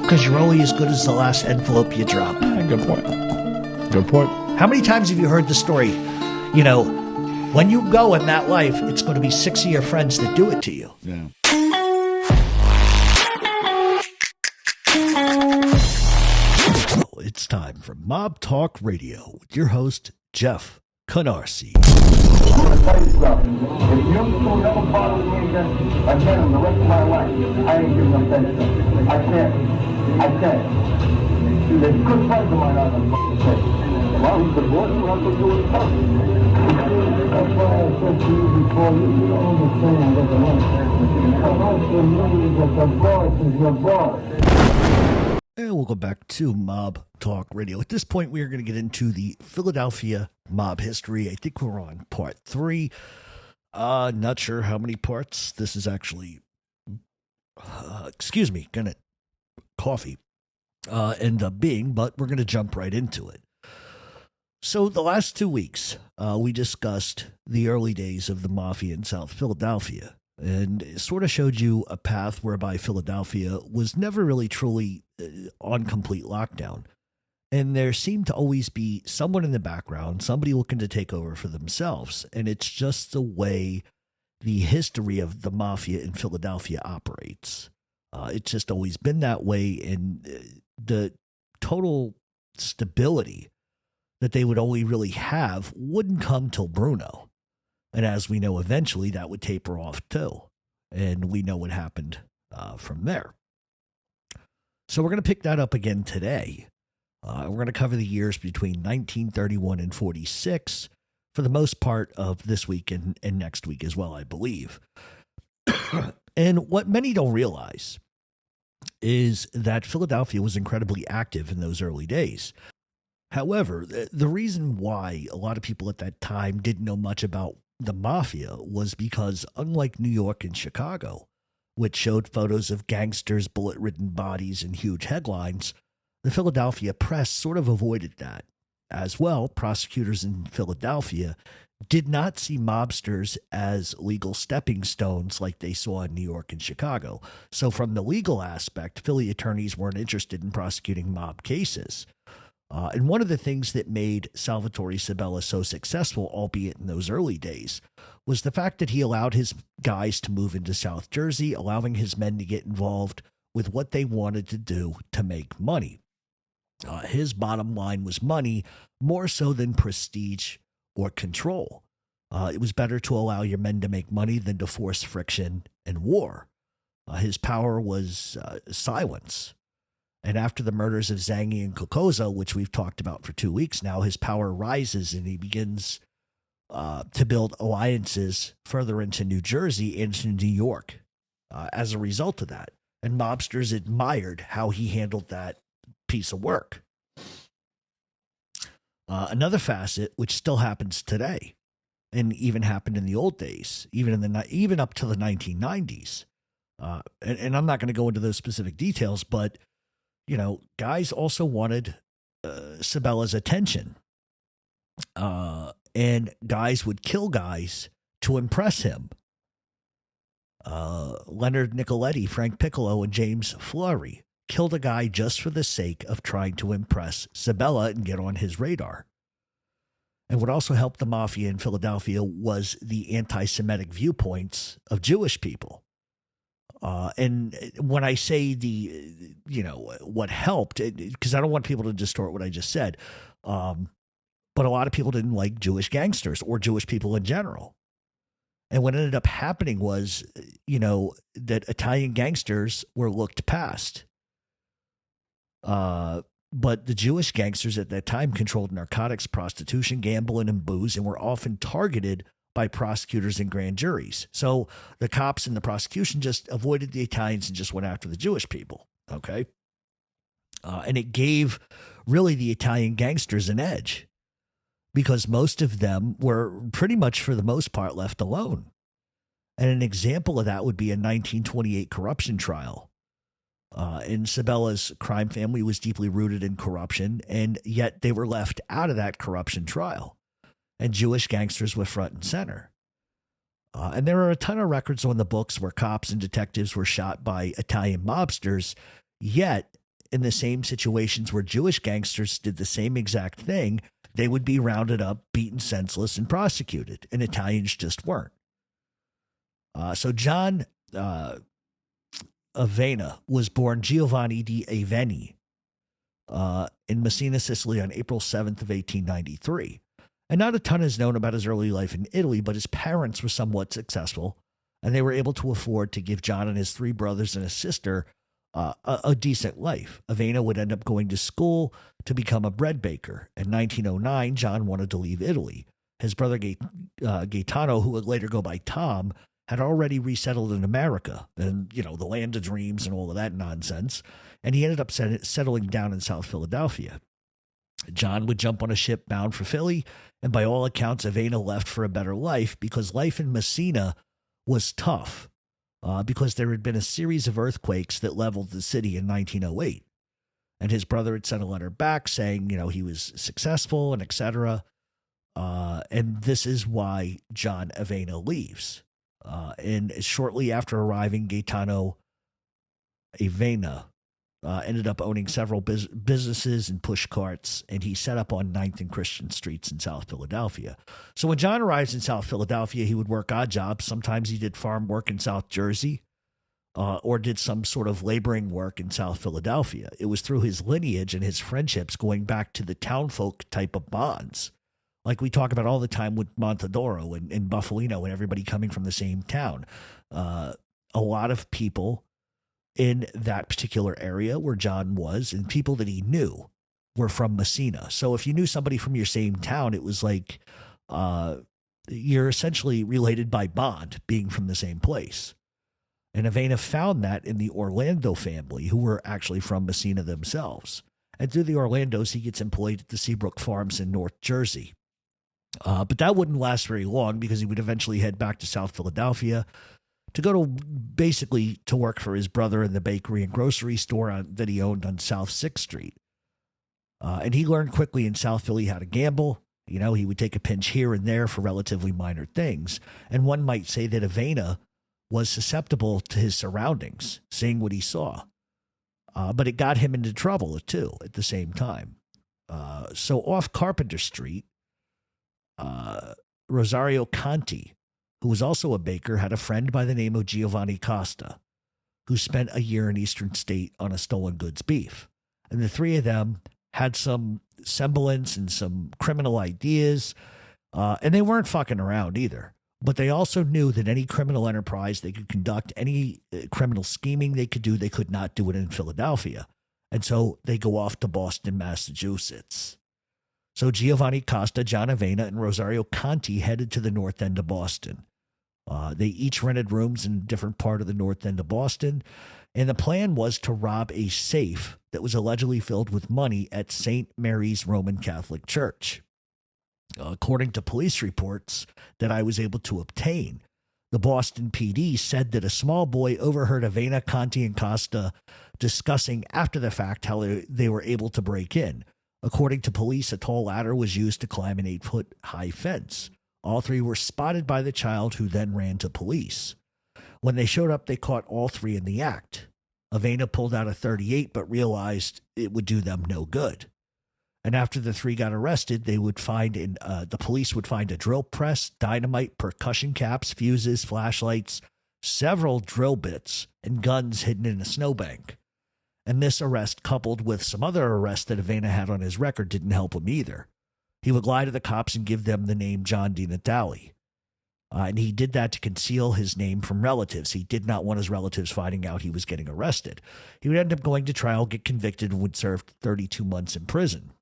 Because you're only as good as the last envelope you drop. Yeah, good point. Good point. How many times have you heard the story? You know, when you go in that life, it's going to be 6 of your friends that do it to you. Yeah. It's time for Mob Talk Radio with your host, Jeff Canarsie. I'm going to tell you something. If you don't ever bother me again the rest of my life, I ain't giving up that stuff. I can't. There's good friends of mine out on the place. Well, he's the boss, you have to do his stuff. That's why I said to you before, you don't understand what the boss is your boss. And we'll go back to Mob Talk Radio. At this point, we are going to get into the Philadelphia mob history. I think we're on part 3. Not sure how many parts this is actually, gonna coffee end up being, but we're going to jump right into it. So the last 2 weeks, we discussed the early days of the Mafia in South Philadelphia, and it sort of showed you a path whereby Philadelphia was never really truly on complete lockdown. And there seemed to always be someone in the background, somebody looking to take over for themselves. And it's just the way the history of the Mafia in Philadelphia operates. It's just always been that way. And the total stability that they would only really have wouldn't come till Bruno. And as we know, eventually that would taper off too. And we know what happened from there. So we're going to pick that up again today. We're going to cover the years between 1931 and 46 for the most part of this week and next week as well, I believe. And what many don't realize is that Philadelphia was incredibly active in those early days. However, the reason why a lot of people at that time didn't know much about the Mafia was because, unlike New York and Chicago, which showed photos of gangsters, bullet-ridden bodies, and huge headlines, the Philadelphia press sort of avoided that. As well, prosecutors in Philadelphia did not see mobsters as legal stepping stones like they saw in New York and Chicago. So from the legal aspect, Philly attorneys weren't interested in prosecuting mob cases. And one of the things that made Salvatore Sabella so successful, albeit in those early days, was the fact that he allowed his guys to move into South Jersey, allowing his men to get involved with what they wanted to do to make money. His bottom line was money, more so than prestige or control. It was better to allow your men to make money than to force friction and war. His power was silence. And after the murders of Zangi and Kokoza, which we've talked about for 2 weeks now, his power rises and he begins to build alliances further into New Jersey and into New York as a result of that. And mobsters admired how he handled that piece of work. Another facet, which still happens today, and even happened in the old days, even up to the 1990s. And I'm not going to go into those specific details, but you know, guys also wanted Sabella's attention. And guys would kill guys to impress him. Leonard Nicoletti, Frank Piccolo, and James Fleury killed a guy just for the sake of trying to impress Sabella and get on his radar. And what also helped the Mafia in Philadelphia was the anti-Semitic viewpoints of Jewish people. And when I say what helped, because I don't want people to distort what I just said, but a lot of people didn't like Jewish gangsters or Jewish people in general. And what ended up happening was, that Italian gangsters were looked past. But the Jewish gangsters at that time controlled narcotics, prostitution, gambling, and booze, and were often targeted by prosecutors and grand juries. So the cops and the prosecution just avoided the Italians and just went after the Jewish people. Okay. And it gave really the Italian gangsters an edge because most of them were pretty much for the most part left alone. And an example of that would be a 1928 corruption trial. And Sabella's crime family was deeply rooted in corruption, and yet they were left out of that corruption trial. And Jewish gangsters were front and center. And there are a ton of records on the books where cops and detectives were shot by Italian mobsters, yet in the same situations where Jewish gangsters did the same exact thing, they would be rounded up, beaten senseless, and prosecuted. And Italians just weren't. So John Avena was born Giovanni di Aveni in Messina, Sicily on April 7th of 1893. And not a ton is known about his early life in Italy, but his parents were somewhat successful, and they were able to afford to give John and his three brothers and a sister a decent life. Avena would end up going to school to become a bread baker. In 1909, John wanted to leave Italy. His brother Gaetano, who would later go by Tom, had already resettled in America and, the land of dreams and all of that nonsense. And he ended up settling down in South Philadelphia. John would jump on a ship bound for Philly, and by all accounts, Avena left for a better life because life in Messina was tough because there had been a series of earthquakes that leveled the city in 1908. And his brother had sent a letter back saying, he was successful and etc. And this is why John Avena leaves. And shortly after arriving, Gaetano Avena ended up owning several businesses and push carts, and he set up on 9th and Christian Streets in South Philadelphia. So when John arrives in South Philadelphia, he would work odd jobs. Sometimes he did farm work in South Jersey or did some sort of laboring work in South Philadelphia. It was through his lineage and his friendships going back to the townfolk type of bonds, like we talk about all the time with Montadoro and Buffalino and everybody coming from the same town. A lot of people in that particular area where John was and people that he knew were from Messina. So if you knew somebody from your same town, it was like you're essentially related by bond, being from the same place. And Avena found that in the Orlando family, who were actually from Messina themselves. And through the Orlandos, he gets employed at the Seabrook Farms in North Jersey. But that wouldn't last very long because he would eventually head back to South Philadelphia to go to basically to work for his brother in the bakery and grocery store that he owned on South 6th Street. And he learned quickly in South Philly how to gamble. He would take a pinch here and there for relatively minor things. And one might say that Avena was susceptible to his surroundings, seeing what he saw. But it got him into trouble, too, at the same time. So off Carpenter Street, Rosario Conti, who was also a baker, had a friend by the name of Giovanni Costa, who spent a year in Eastern State on a stolen goods beef. And the three of them had some semblance and some criminal ideas, and they weren't fucking around either. But they also knew that any criminal enterprise they could conduct, any criminal scheming they could do, they could not do it in Philadelphia. And so they go off to Boston, Massachusetts. So Giovanni Costa, John Avena, and Rosario Conti headed to the north end of Boston. They each rented rooms in a different part of the north end of Boston, and the plan was to rob a safe that was allegedly filled with money at St. Mary's Roman Catholic Church. According to police reports that I was able to obtain, the Boston PD said that a small boy overheard Avena, Conti, and Costa discussing after the fact how they were able to break in. According to police, a tall ladder was used to climb an 8-foot-high fence. All three were spotted by the child, who then ran to police. When they showed up, they caught all three in the act. Avena pulled out a .38, but realized it would do them no good. And after the three got arrested, the police would find a drill press, dynamite, percussion caps, fuses, flashlights, several drill bits, and guns hidden in a snowbank. And this arrest, coupled with some other arrests that Avena had on his record, didn't help him either. He would lie to the cops and give them the name John Di Natale. And he did that to conceal his name from relatives. He did not want his relatives finding out he was getting arrested. He would end up going to trial, get convicted, and would serve 32 months in prison.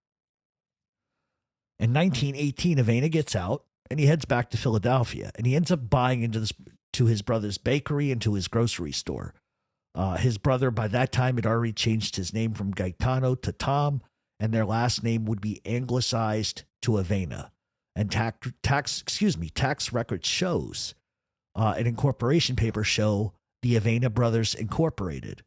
In 1918, Avena gets out, and he heads back to Philadelphia. And he ends up buying into his brother's bakery and to his grocery store. His brother, by that time, had already changed his name from Gaetano to Tom, and their last name would be anglicized to Avena. And tax record shows, an incorporation paper show the Avena Brothers Incorporated.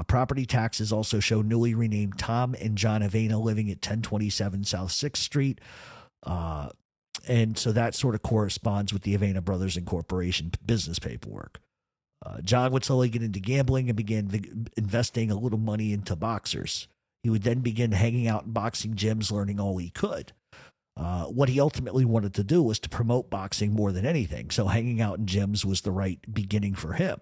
Property taxes also show newly renamed Tom and John Avena living at 1027 South 6th Street. And so that sort of corresponds with the Avena Brothers Incorporation business paperwork. John would slowly get into gambling and began investing a little money into boxers. He would then begin hanging out in boxing gyms, learning all he could. What he ultimately wanted to do was to promote boxing more than anything, so hanging out in gyms was the right beginning for him.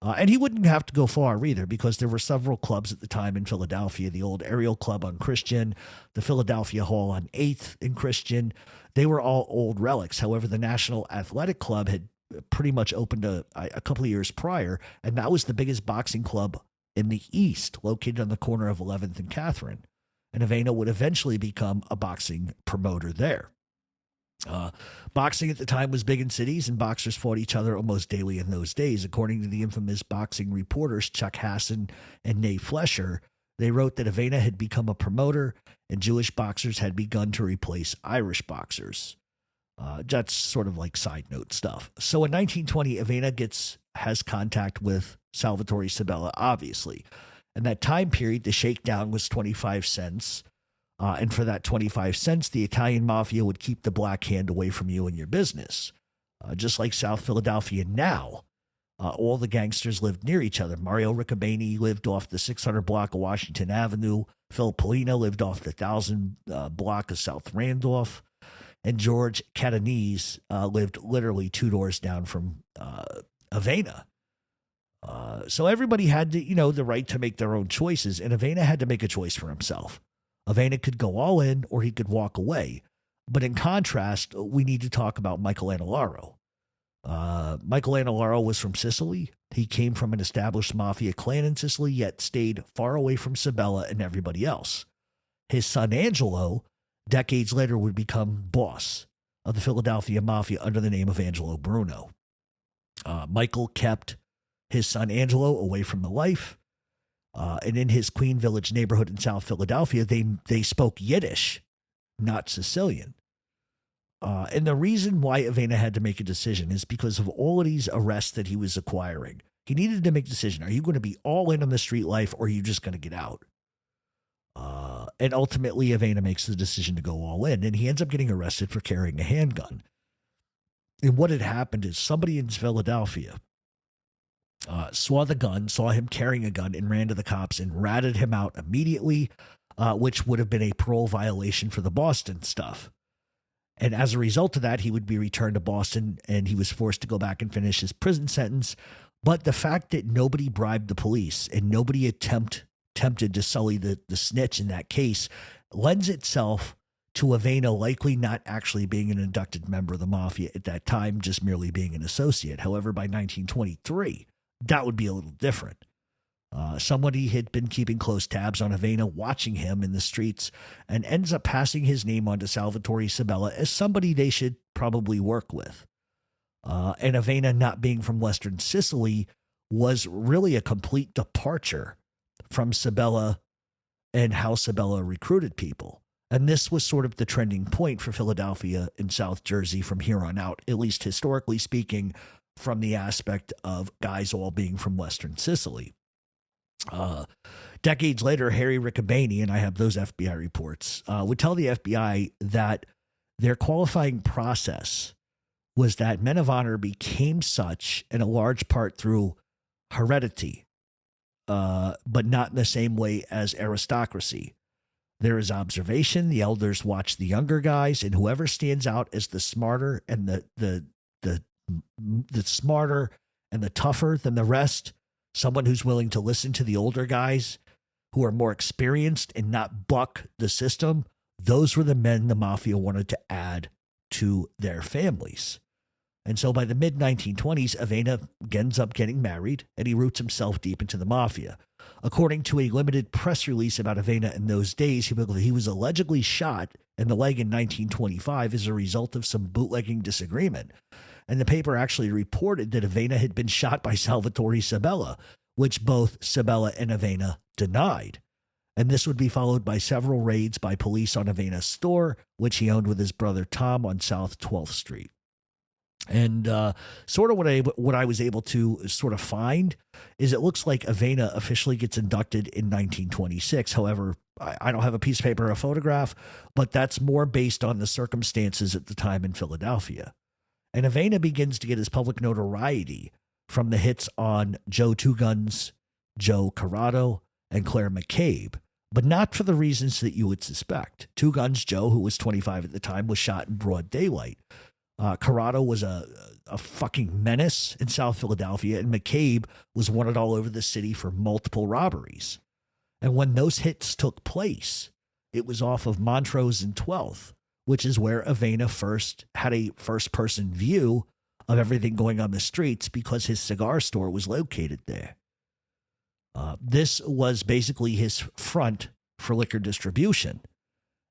And he wouldn't have to go far either, because there were several clubs at the time in Philadelphia. The old Ariel Club on Christian, the Philadelphia Hall on 8th in Christian. They were all old relics. However, the National Athletic Club had pretty much opened a couple of years prior, and that was the biggest boxing club in the East, located on the corner of 11th and Catherine. And Avena would eventually become a boxing promoter there. Boxing at the time was big in cities, and boxers fought each other almost daily in those days. According to the infamous boxing reporters Chuck Hassan and Nate Flesher, they wrote that Avena had become a promoter and Jewish boxers had begun to replace Irish boxers. That's sort of like side note stuff. So in 1920, Avena has contact with Salvatore Sabella, obviously. And that time period, the shakedown was 25 cents. And for that 25 cents, the Italian mafia would keep the black hand away from you and your business. Just like South Philadelphia now, all the gangsters lived near each other. Mario Riccobene lived off the 600 block of Washington Avenue. Phil Polina lived off the 1000 block of South Randolph. And George Catanese lived literally 2 doors down from Avena. So everybody had the right to make their own choices, and Avena had to make a choice for himself. Avena could go all in or he could walk away. But in contrast, we need to talk about Michael Anellaro. Michael Anellaro was from Sicily. He came from an established mafia clan in Sicily, yet stayed far away from Sabella and everybody else. His son Angelo, decades later, would become boss of the Philadelphia Mafia under the name of Angelo Bruno. Michael kept his son Angelo away from the life. And in his Queen Village neighborhood in South Philadelphia, they spoke Yiddish, not Sicilian. And the reason why Avena had to make a decision is because of all of these arrests that he was acquiring. He needed to make a decision. Are you going to be all in on the street life, or are you just going to get out? And ultimately, Avena makes the decision to go all in, and he ends up getting arrested for carrying a handgun. And what had happened is somebody in Philadelphia saw the gun, saw him carrying a gun, and ran to the cops and ratted him out immediately, which would have been a parole violation for the Boston stuff. And as a result of that, he would be returned to Boston, and he was forced to go back and finish his prison sentence. But the fact that nobody bribed the police and nobody attempted to sully the snitch in that case lends itself to Avena likely not actually being an inducted member of the Mafia at that time, just merely being an associate. However, by 1923, that would be a little different. Somebody had been keeping close tabs on Avena, watching him in the streets, and ends up passing his name on to Salvatore Sabella as somebody they should probably work with. And Avena, not being from Western Sicily, was really a complete departure from Sabella and how Sabella recruited people. And this was sort of the trending point for Philadelphia and South Jersey from here on out, at least historically speaking, from the aspect of guys all being from Western Sicily. Decades later, Harry Riccobene, and I have those FBI reports, would tell the FBI that their qualifying process was that men of honor became such in a large part through heredity, but not in the same way as aristocracy. There is observation. The elders watch the younger guys, and whoever stands out as the smarter and the smarter and the tougher than the rest, someone who's willing to listen to the older guys who are more experienced and not buck the system, those were the men the Mafia wanted to add to their families. And so by the mid-1920s, Avena ends up getting married, and he roots himself deep into the Mafia. According to a limited press release about Avena in those days, he was allegedly shot in the leg in 1925 as a result of some bootlegging disagreement. And the paper actually reported that Avena had been shot by Salvatore Sabella, which both Sabella and Avena denied. And this would be followed by several raids by police on Avena's store, which he owned with his brother Tom on South 12th Street. And sort of what I was able to sort of find is it looks like Avena officially gets inducted in 1926. However, I don't have a piece of paper or a photograph, but that's more based on the circumstances at the time in Philadelphia. And Avena begins to get his public notoriety from the hits on Joe Two Guns, Joe Corrado, and Claire McCabe, but not for the reasons that you would suspect. Two Guns Joe, who was 25 at the time, was shot in broad daylight. Corrado was a fucking menace in South Philadelphia, and McCabe was wanted all over the city for multiple robberies. And when those hits took place, it was off of Montrose and 12th, which is where Avena first had a first-person view of everything going on the streets because his cigar store was located there. This was basically his front for liquor distribution.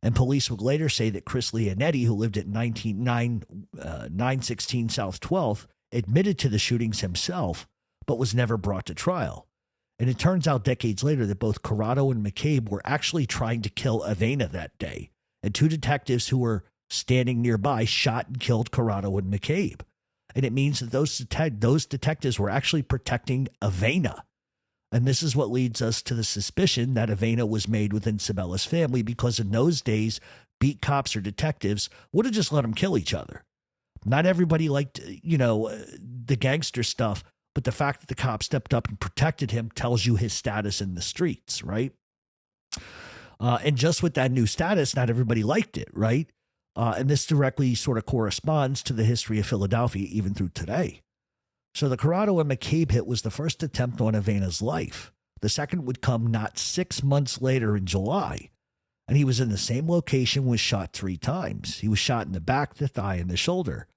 And police would later say that Chris Leonetti, who lived at 916 South 12th, admitted to the shootings himself, but was never brought to trial. And it turns out decades later that both Corrado and McCabe were actually trying to kill Avena that day. And two detectives who were standing nearby shot and killed Corrado and McCabe. And it means that those detectives were actually protecting Avena. And this is what leads us to the suspicion that Avena was made within Sabella's family, because in those days, beat cops or detectives would have just let them kill each other. Not everybody liked, the gangster stuff, but the fact that the cop stepped up and protected him tells you his status in the streets, right? And just with that new status, not everybody liked it, right? And this directly sort of corresponds to the history of Philadelphia even through today. So the Corrado and McCabe hit was the first attempt on Avena's life. The second would come not 6 months later in July. And he was in the same location, was shot 3 times. He was shot in the back, the thigh, and the shoulder.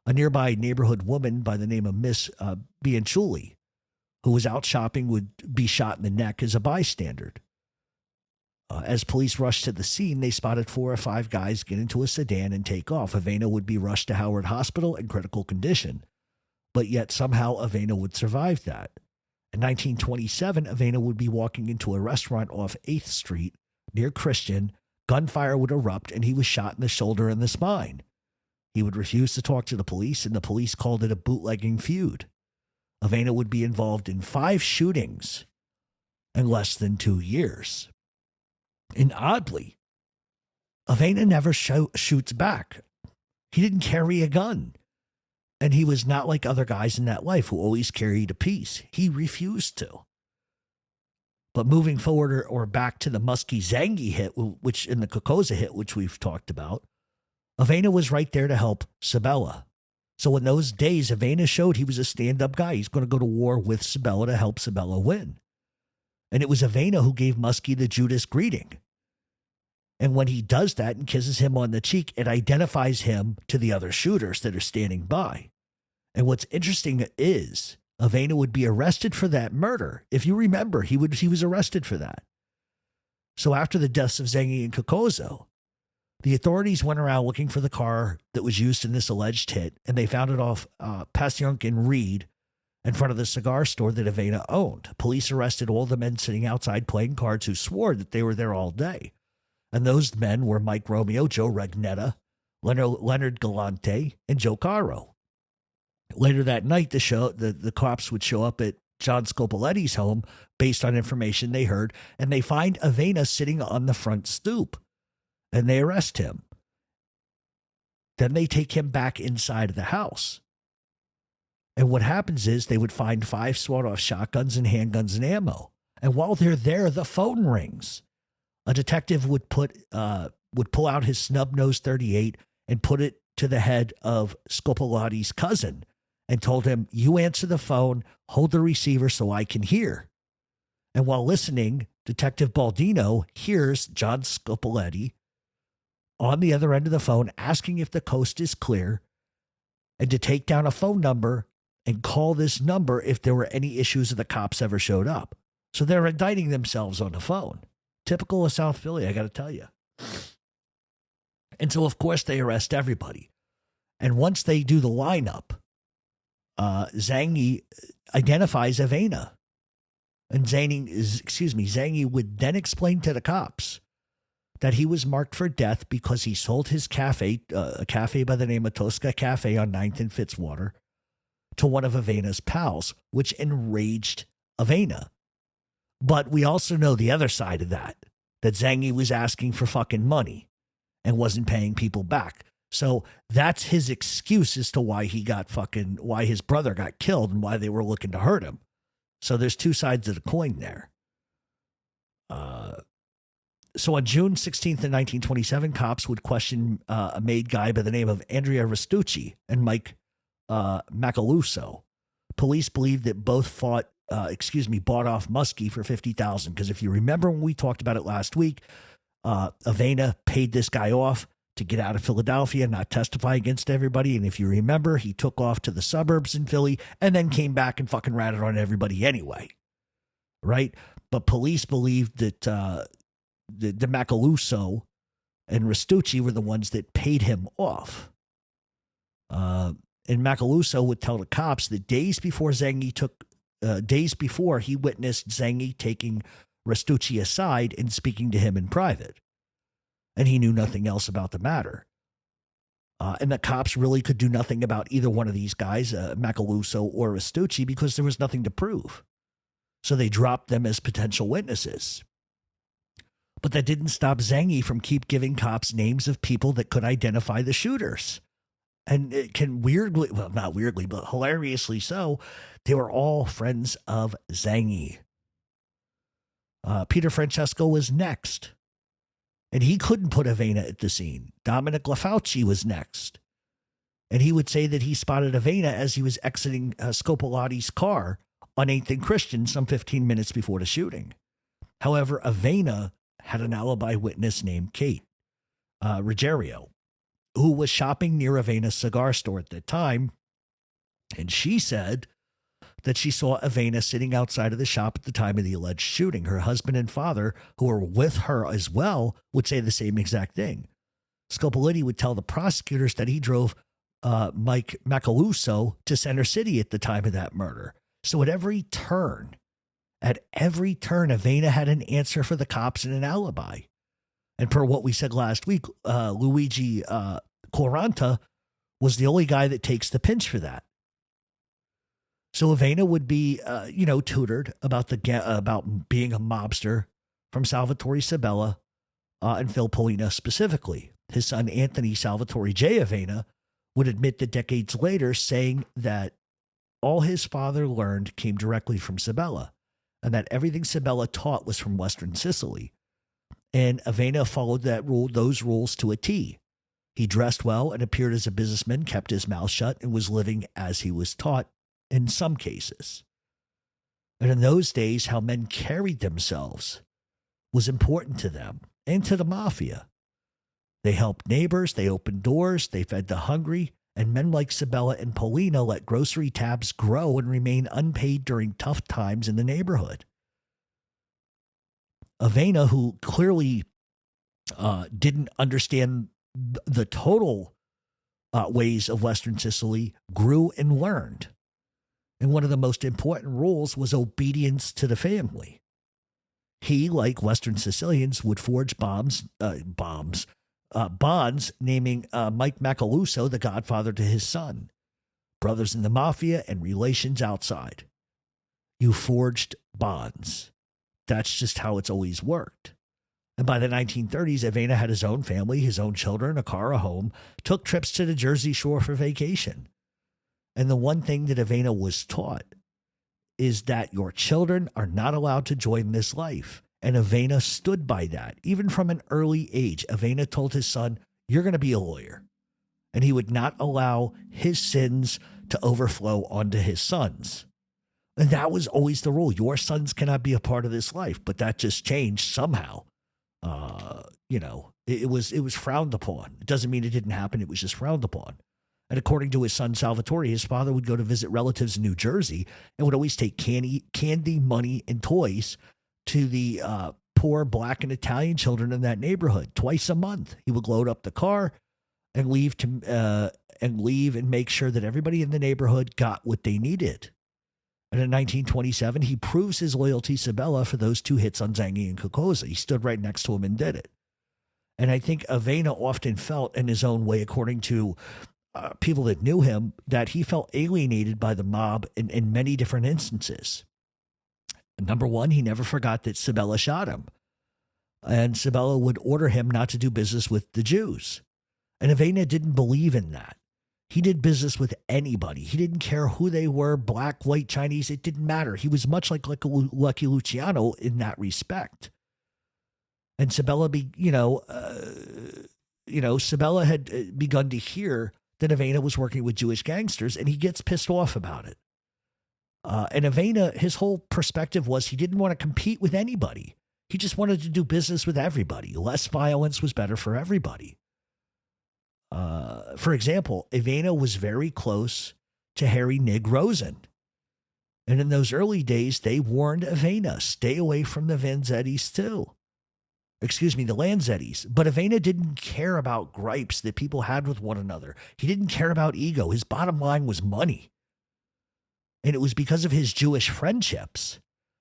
A nearby neighborhood woman by the name of Miss Bianchuli, who was out shopping, would be shot in the neck as a bystander. As police rushed to the scene, they spotted 4 or 5 guys get into a sedan and take off. Avena would be rushed to Howard Hospital in critical condition. But yet somehow Avena would survive that. In 1927, Avena would be walking into a restaurant off 8th Street near Christian. Gunfire would erupt, and he was shot in the shoulder and the spine. He would refuse to talk to the police, and the police called it a bootlegging feud. Avena would be involved in 5 shootings in less than 2 years. And oddly, Avena never shoots back. He didn't carry a gun. And he was not like other guys in that life who always carried a piece. He refused to. But moving forward or back to the Muskie Zangi hit, which in the Kokoza hit, which we've talked about, Avena was right there to help Sabella. So in those days, Avena showed he was a stand-up guy. He's going to go to war with Sabella to help Sabella win. And it was Avena who gave Muskie the Judas greeting. And when he does that and kisses him on the cheek, it identifies him to the other shooters that are standing by. And what's interesting is Avena would be arrested for that murder. If you remember, he was arrested for that. So after the deaths of Zangi and Kokozo, the authorities went around looking for the car that was used in this alleged hit, and they found it off Passyunk and Reed in front of the cigar store that Avena owned. Police arrested all the men sitting outside playing cards who swore that they were there all day. And those men were Mike Romeo, Joe Regnetta, Leonard Galante, and Joe Caro. Later that night, the cops would show up at John Scopoletti's home based on information they heard, and they find Avena sitting on the front stoop, and they arrest him. Then they take him back inside of the house. And what happens is they would find 5 sawed-off shotguns and handguns and ammo. And while they're there, the phone rings. A detective would pull out his snub-nosed .38 and put it to the head of Scopoletti's cousin and told him, "You answer the phone, hold the receiver so I can hear." And while listening, Detective Baldino hears John Scopoletti on the other end of the phone asking if the coast is clear and to take down a phone number and call this number if there were any issues if the cops ever showed up. So they're indicting themselves on the phone. Typical of South Philly, I got to tell you. And so, of course, they arrest everybody. And once they do the lineup, Zangi identifies Avena. And Zangi would then explain to the cops that he was marked for death because he sold his cafe, a cafe by the name of Tosca Cafe on 9th and Fitzwater, to one of Avena's pals, which enraged Avena. But we also know the other side of that Zangi was asking for fucking money and wasn't paying people back. So that's his excuse as to why why his brother got killed and why they were looking to hurt him. So there's two sides of the coin there. So on June 16th of 1927, cops would question a made guy by the name of Andrea Restucci and Mike Macaluso. Police believed that both bought off Muskie for $50,000. Because if you remember when we talked about it last week, Avena paid this guy off to get out of Philadelphia and not testify against everybody. And if you remember, he took off to the suburbs in Philly and then came back and fucking ratted on everybody anyway. Right? But police believed that the Macaluso and Restucci were the ones that paid him off. And Macaluso would tell the cops that days before he witnessed Zangi taking Restucci aside and speaking to him in private. And he knew nothing else about the matter. And the cops really could do nothing about either one of these guys, Macaluso or Restucci, because there was nothing to prove. So they dropped them as potential witnesses. But that didn't stop Zangi from keep giving cops names of people that could identify the shooters. And it can not weirdly, but hilariously so, they were all friends of Zangi. Peter Francesco was next. And he couldn't put Avena at the scene. Dominic LaFauci was next. And he would say that he spotted Avena as he was exiting Scopolati's car on 8th and Christian some 15 minutes before the shooting. However, Avena had an alibi witness named Kate Ruggiero, who was shopping near Avena's cigar store at the time. And she said that she saw Avena sitting outside of the shop at the time of the alleged shooting. Her husband and father, who were with her as well, would say the same exact thing. Scopoliti would tell the prosecutors that he drove Mike Macaluso to Center City at the time of that murder. So at every turn, Avena had an answer for the cops and an alibi. And per what we said last week, Luigi Quaranta was the only guy that takes the pinch for that. So Avena would be, tutored about about being a mobster from Salvatore Sabella and Phil Polina specifically. His son Anthony Salvatore J. Avena would admit that decades later, saying that all his father learned came directly from Sabella, and that everything Sabella taught was from Western Sicily. And Avena followed those rules to a T. He dressed well and appeared as a businessman, kept his mouth shut, and was living as he was taught in some cases. And in those days, how men carried themselves was important to them and to the Mafia. They helped neighbors, they opened doors, they fed the hungry, and men like Sabella and Polina let grocery tabs grow and remain unpaid during tough times in the neighborhood. Avena, who clearly didn't understand the total ways of Western Sicily, grew and learned. And one of the most important rules was obedience to the family. He, like Western Sicilians, would forge bonds naming Mike Macaluso the godfather to his son, brothers in the Mafia, and relations outside. You forged bonds. That's just how it's always worked. And by the 1930s, Avena had his own family, his own children, a car, a home, took trips to the Jersey Shore for vacation. And the one thing that Avena was taught is that your children are not allowed to join this life. And Avena stood by that. Even from an early age, Avena told his son, you're going to be a lawyer. And he would not allow his sins to overflow onto his sons. And that was always the rule. Your sons cannot be a part of this life. But that just changed somehow. It was frowned upon. It doesn't mean it didn't happen. It was just frowned upon. And according to his son Salvatore, his father would go to visit relatives in New Jersey and would always take candy, money, and toys to the poor Black and Italian children in that neighborhood twice a month. He would load up the car and leave and make sure that everybody in the neighborhood got what they needed. And in 1927, he proves his loyalty to Sabella for those two hits on Zangi and Kokoza. He stood right next to him and did it. And I think Avena often felt in his own way, according to people that knew him, that he felt alienated by the mob in many different instances. Number one, he never forgot that Sabella shot him. And Sabella would order him not to do business with the Jews. And Avena didn't believe in that. He did business with anybody. He didn't care who they were, black, white, Chinese. It didn't matter. He was much like Lucky Luciano in that respect. And Sabella, Sabella had begun to hear that Avena was working with Jewish gangsters, and he gets pissed off about it. And Avena, his whole perspective was he didn't want to compete with anybody. He just wanted to do business with everybody. Less violence was better for everybody. For example, Avena was very close to Harry Nig Rosen. And in those early days, they warned Avena, stay away from the Vanzettis too. Excuse me, the Lanzettis. But Avena didn't care about gripes that people had with one another. He didn't care about ego. His bottom line was money. And it was because of his Jewish friendships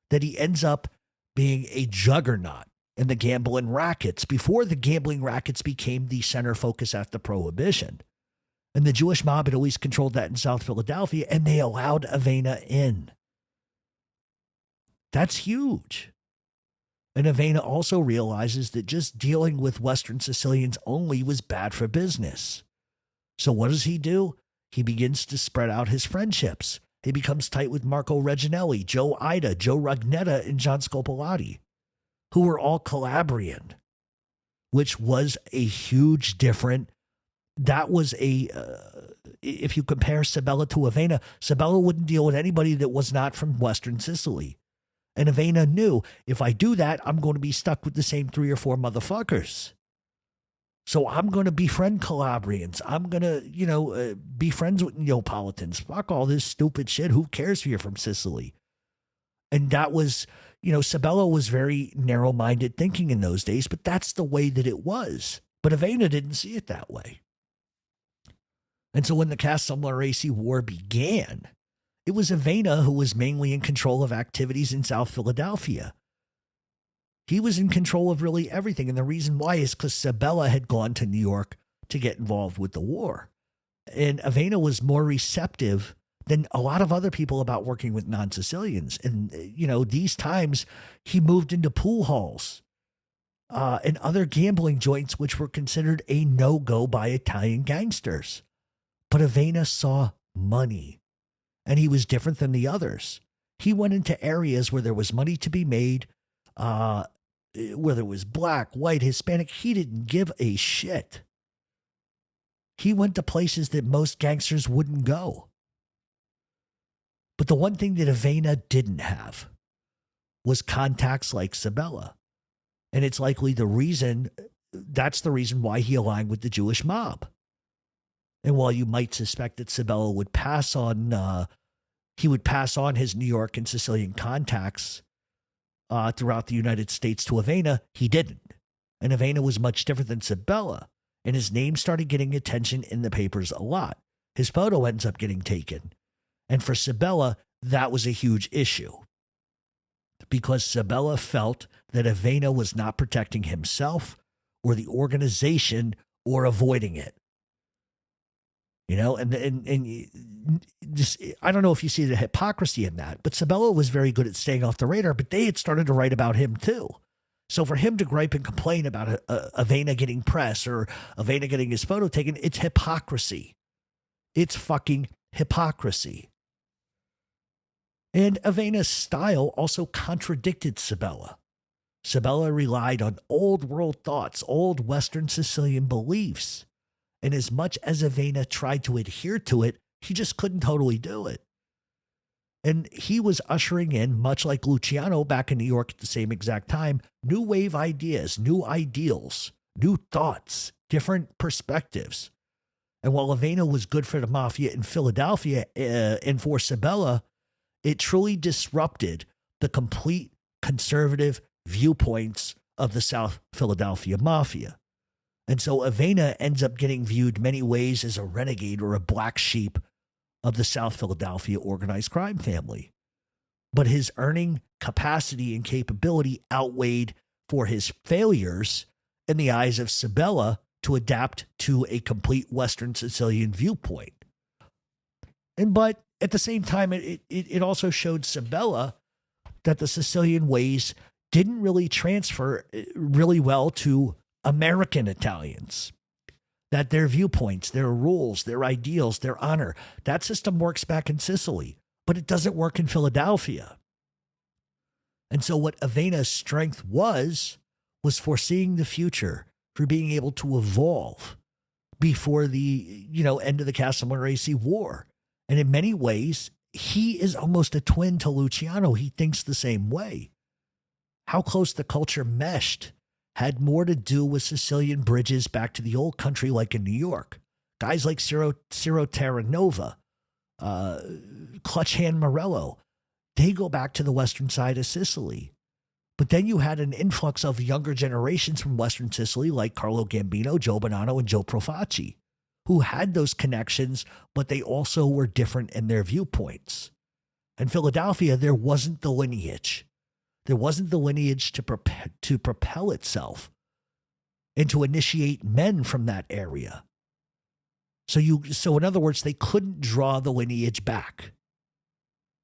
that he ends up being a juggernaut in the gambling rackets before the gambling rackets became the center focus after Prohibition. And the Jewish mob had always controlled that in South Philadelphia, and they allowed Avena in. That's huge. And Avena also realizes that just dealing with Western Sicilians only was bad for business. So what does he do? He begins to spread out his friendships. He becomes tight with Marco Reginelli, Joe Ida, Joe Rugnetta, and John Scopolati, who were all Calabrian, which was a huge difference. That was if you compare Sabella to Avena, Sabella wouldn't deal with anybody that was not from Western Sicily. And Avena knew, if I do that, I'm going to be stuck with the same 3 or 4 motherfuckers. So I'm going to befriend Calabrians. I'm going to, be friends with Neapolitans. Fuck all this stupid shit. Who cares if you're from Sicily? And that was, Sabella was very narrow-minded thinking in those days, but that's the way that it was. But Avena didn't see it that way. And so when the Castellamare War began, it was Avena who was mainly in control of activities in South Philadelphia. He was in control of really everything. And the reason why is because Sabella had gone to New York to get involved with the war. And Avena was more receptive than a lot of other people about working with non-Sicilians. And, these times he moved into pool halls and other gambling joints, which were considered a no-go by Italian gangsters. But Avena saw money, and he was different than the others. He went into areas where there was money to be made, whether it was black, white, Hispanic. He didn't give a shit. He went to places that most gangsters wouldn't go. But the one thing that Avena didn't have was contacts like Sabella. And it's likely that's the reason why he aligned with the Jewish mob. And while you might suspect that Sabella would pass on his New York and Sicilian contacts throughout the United States to Avena, he didn't. And Avena was much different than Sabella. And his name started getting attention in the papers a lot. His photo ends up getting taken. And for Sabella, that was a huge issue. Because Sabella felt that Avena was not protecting himself or the organization or avoiding it. And just, I don't know if you see the hypocrisy in that, but Sabella was very good at staying off the radar, but they had started to write about him too. So for him to gripe and complain about Avena getting press or Avena getting his photo taken, it's hypocrisy. It's fucking hypocrisy. And Avena's style also contradicted Sabella. Sabella relied on old world thoughts, old Western Sicilian beliefs. And as much as Avena tried to adhere to it, he just couldn't totally do it. And he was ushering in, much like Luciano back in New York at the same exact time, new wave ideas, new ideals, new thoughts, different perspectives. And while Avena was good for the Mafia in Philadelphia and for Sabella, it truly disrupted the complete conservative viewpoints of the South Philadelphia Mafia. And so Avena ends up getting viewed many ways as a renegade or a black sheep of the South Philadelphia organized crime family. But his earning capacity and capability outweighed for his failures in the eyes of Sabella to adapt to a complete Western Sicilian viewpoint. But at the same time, it also showed Sabella that the Sicilian ways didn't really transfer really well to American Italians. that their viewpoints, their rules, their ideals, their honor, that system works back in Sicily, but it doesn't work in Philadelphia. And so what Avena's strength was foreseeing the future, for being able to evolve before the, end of the Castellamare War. And in many ways, he is almost a twin to Luciano. He thinks the same way. How close the culture meshed had more to do with Sicilian bridges back to the old country, like in New York. Guys like Ciro Terranova, Clutch Hand Morello, they go back to the western side of Sicily. But then you had an influx of younger generations from Western Sicily, like Carlo Gambino, Joe Bonanno, and Joe Profaci, who had those connections, but they also were different in their viewpoints. In Philadelphia, there wasn't the lineage. There wasn't the lineage to propel itself and to initiate men from that area. So in other words, they couldn't draw the lineage back,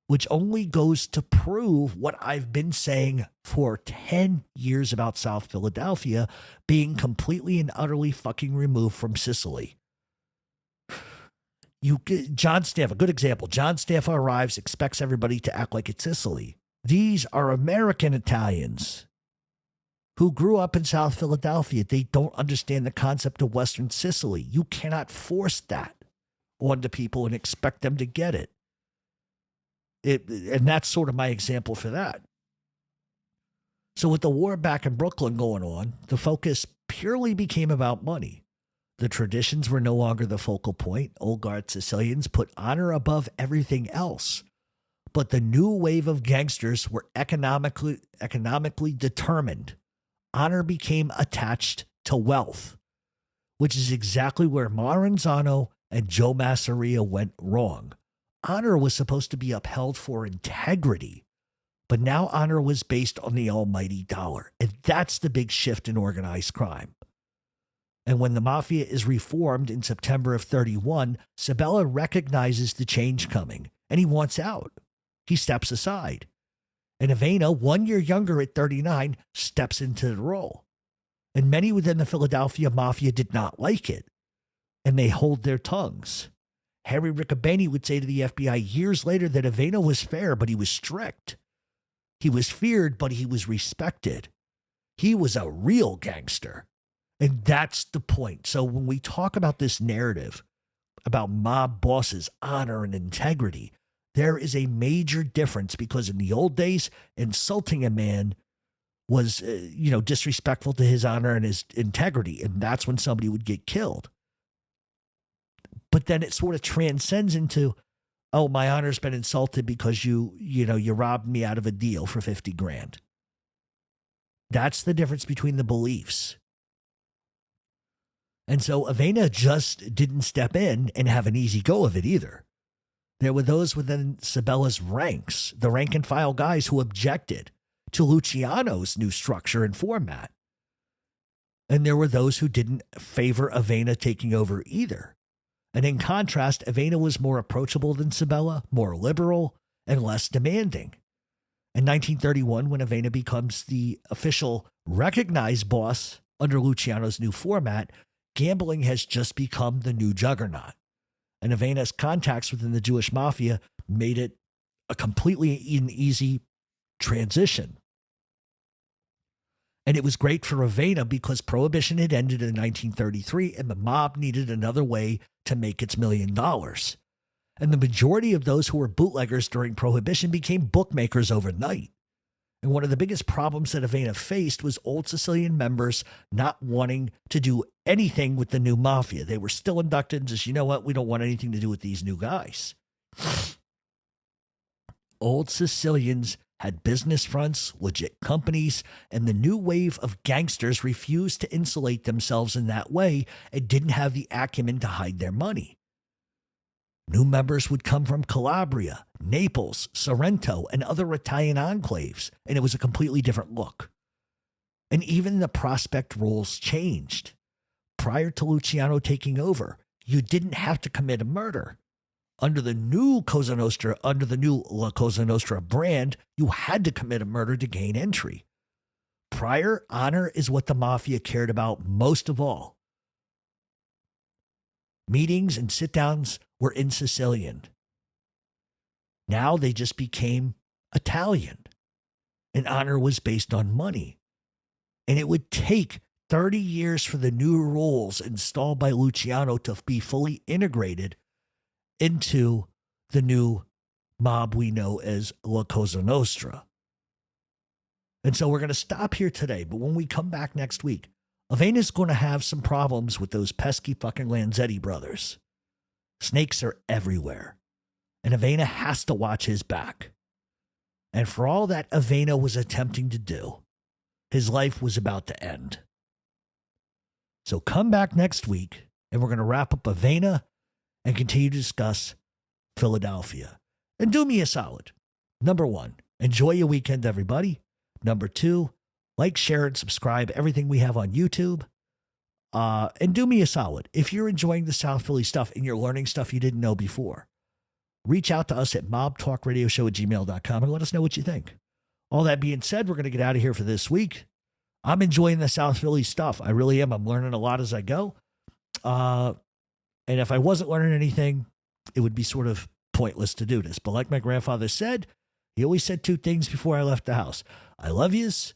which only goes to prove what I've been saying for 10 years about South Philadelphia being completely and utterly fucking removed from Sicily. John Staffa, a good example. John Staffa arrives, expects everybody to act like it's Sicily. These are American Italians who grew up in South Philadelphia. They don't understand the concept of Western Sicily. You cannot force that onto people and expect them to get it. And that's sort of my example for that. So with the war back in Brooklyn going on, the focus purely became about money. The traditions were no longer the focal point. Old guard Sicilians put honor above everything else. But the new wave of gangsters were economically determined. Honor became attached to wealth, which is exactly where Maranzano and Joe Masseria went wrong. Honor was supposed to be upheld for integrity, but now honor was based on the almighty dollar. And that's the big shift in organized crime. And when the Mafia is reformed in September of 31, Sabella recognizes the change coming, and he wants out. He steps aside. And Avena, 1 year younger at 39, steps into the role. And many within the Philadelphia Mafia did not like it, and they hold their tongues. Harry Riccobeni would say to the FBI years later that Avena was fair, but he was strict. He was feared, but he was respected. He was a real gangster. And that's the point. So when we talk about this narrative about mob bosses, honor, and integrity, there is a major difference, because in the old days, insulting a man was, disrespectful to his honor and his integrity. And that's when somebody would get killed. But then it sort of transcends into, oh, my honor's been insulted because you robbed me out of a deal for 50 grand. That's the difference between the beliefs. And so Avena just didn't step in and have an easy go of it either. There were those within Sabella's ranks, the rank and file guys, who objected to Luciano's new structure and format. And there were those who didn't favor Avena taking over either. And in contrast, Avena was more approachable than Sabella, more liberal, and less demanding. In 1931, when Avena becomes the official recognized boss under Luciano's new format, gambling has just become the new juggernaut. And Avena's contacts within the Jewish Mafia made it a completely easy transition. And it was great for Avena because Prohibition had ended in 1933 and the mob needed another way to make its $1 million. And the majority of those who were bootleggers during Prohibition became bookmakers overnight. And one of the biggest problems that Avena faced was old Sicilian members not wanting to do anything with the new Mafia. They were still inducted and just, you know what, we don't want anything to do with these new guys. Old Sicilians had business fronts, legit companies, and the new wave of gangsters refused to insulate themselves in that way and didn't have the acumen to hide their money. New members would come from Calabria, Naples, Sorrento, and other Italian enclaves, and it was a completely different look. And even the prospect rules changed. Prior to Luciano taking over, you didn't have to commit a murder. Under the new Cosa Nostra, under the new La Cosa Nostra brand, you had to commit a murder to gain entry. Prior, honor is what the Mafia cared about most of all. Meetings and sit-downs were in Sicilian. Now they just became Italian. And honor was based on money. And it would take 30 years for the new rules installed by Luciano to be fully integrated into the new mob we know as La Cosa Nostra. And so we're going to stop here today. But when we come back next week, Avena's going to have some problems with those pesky fucking Lanzetti brothers. Snakes are everywhere. And Avena has to watch his back. And for all that Avena was attempting to do, his life was about to end. So come back next week, and we're going to wrap up Avena and continue to discuss Philadelphia. And do me a solid. Number 1, enjoy your weekend, everybody. Number 2, like, share, and subscribe everything we have on YouTube. And do me a solid. If you're enjoying the South Philly stuff and you're learning stuff you didn't know before, reach out to us at mobtalkradioshow@gmail.com and let us know what you think. All that being said, we're going to get out of here for this week. I'm enjoying the South Philly stuff. I really am. I'm learning a lot as I go. And if I wasn't learning anything, it would be sort of pointless to do this. But like my grandfather said, he always said 2 things before I left the house. I love yous,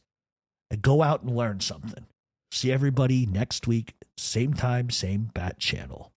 and go out and learn something. See everybody next week, same time, same bat channel.